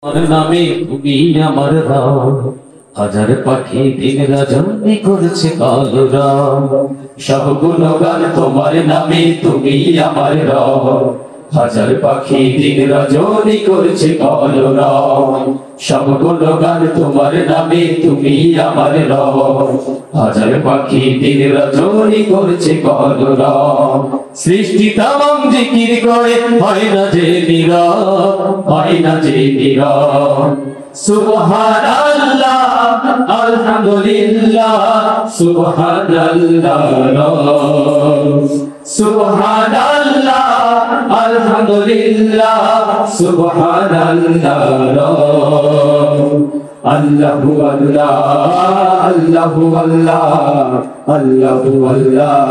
নামে তুমি আমার রাম, হাজার পাখি দিন রাজনী করছে কালরা। সব গুণগান তোমার নামে তুমি আমার রাম, হাজার পাখি দিন রজনী করছে কালরা। সব গুণগান তোমার নামে তুমি আমার রাম, হাজার পাখি দিন রজনী করছে কালরা। সৃষ্টি তামাম জিকির করে হয় না যে নীরব, হয় না যে নীরব। সুবহানাল্লাহ আলহামদুলিল্লাহ সুবহানাল্লাহ, সুবহানাল্লাহ আলহামদুলিল্লাহ সুবহানাল্লাহ। আল্লাহু আল্লাহ আল্লাহু আল্লাহ আল্লাহু আল্লাহ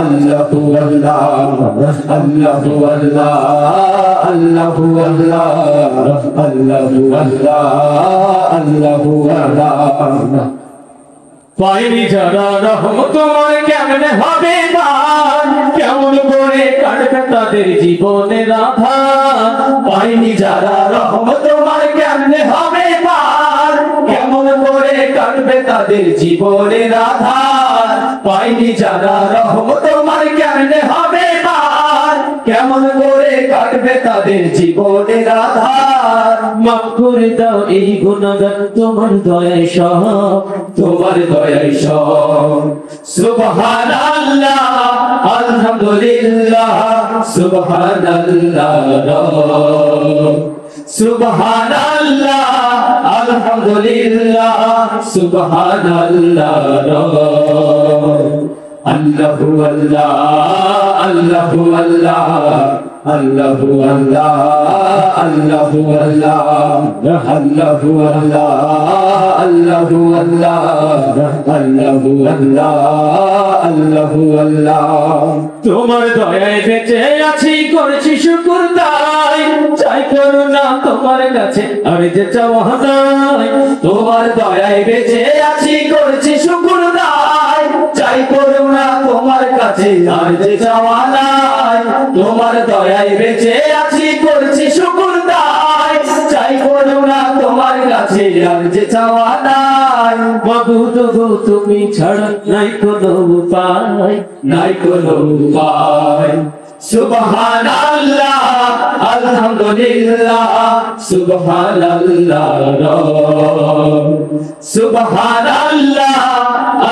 আল্লাহু আল্লাহ আল্লাহু আল্লাহ আল্লাহু আল্লাহ আল্লাহু আল্লাহ আল্লাহু আল্লাহ। পাইনি যারা রহমত তোমার কেমনে হবে দান, কেমন করে কাটবে তাদের জীবনের আধার। পাইনি যারা রহমত তোমার কেমনে হবে দান, কেমন করে কাটবে তাদের জীবনের আধার। পাইনি যারা রহমত তোমার কেমনে হবে দান, কেমন করে কাটবে তাদের জীবনের আধার। মাফ করে দাও এই গুনাহগার তোমার দয়ায় সব, তোমার দয়ায় সব। সুবহানাল্লাহ আলহামদুলিল্লাহ সুবহানাল্লাহ, সুবহানাল্লাহ আলহামদুলিল্লাহ সুবহানাল্লাহ। আল্লাহু আল্লাহ আল্লাহু আল্লাহ আল্লাহু আল্লাহ আল্লাহু আল্লাহ আল্লাহু আল্লাহ আল্লাহু আল্লাহ আল্লাহু আল্লাহ আল্লাহু আল্লাহ। তোমার দয়ায় বেঁচে আছি করেছি শুকর তাই, চাই করুণা তোমার কাছে আর যে চাওয়া নাই। তোমার দয়ায় বেঁচে আছি করেছি শুকর তাই, চাই করুণা তোমার কাছে আর যে চাওয়া নাই। তোমার দয়ায় বেঁচে আছি করছি শুকর তাই, চাই করুণা তোমার কাছে আর যে চাওয়া নাই। মাবুদ গো তুমি ছাড়া নাই কোনো উপায়, নাই কোনো উপায়। সুবহানাল্লাহ আলহামদুলিল্লাহ সুবহানাল্লাহ, সুবহানাল্লাহ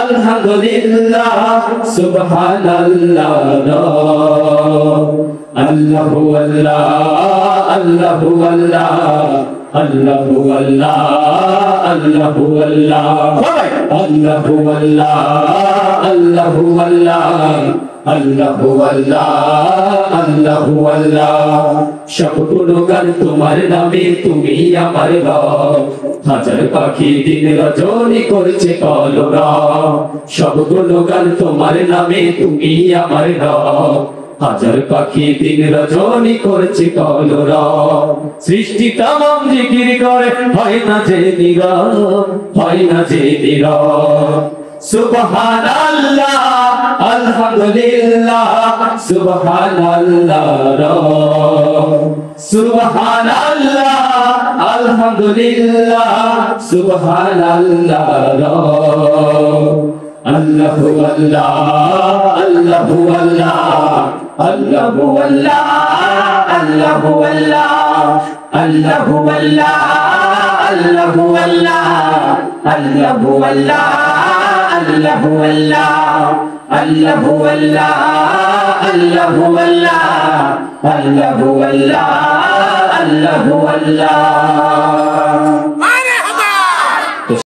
আলহামদুলিল্লাহ সুবহানাল্লাহ। আল্লাহু আল্লাহ আল্লাহু আল্লাহ আল্লাহু আল্লাহ আল্লাহু আল্লাহ আল্লাহু আল্লাহ আল্লাহু আল্লাহ আল্লাহু আল্লাহ আল্লাহু আল্লাহ। সব গুণগান তোমার নামে তুমি আমার রব, হাজার পাখি দিন রজনী করছে কলরা। সব গুণগান তোমার নামে তুমি আমার রব, হাজার পাখি দিন রজনী করছে কলরা। সৃষ্টি তামাম জিকির করে হয় না যে নীরব, হয় না যে নীরব। সুবহানাল্লাহ আলহামদুলিল্লাহ সুবহানাল্লাহ, সুবহানাল্লাহ আলহামদুলিল্লাহ সুবহানাল্লাহ। আল্লাহু আল্লাহ আল্লাহু আল্লাহ আল্লাহু আল্লাহ আল্লাহু আল্লাহ আল্লাহু আল্লাহ আল্লাহু আল্লাহ আল্লাহু আল্লাহ আল্লাহু আল্লাহ আল্লাহু আল্লাহ আল্লাহু আল্লাহ আল্লাহু আল্লাহ আল্লাহু আল্লাহ।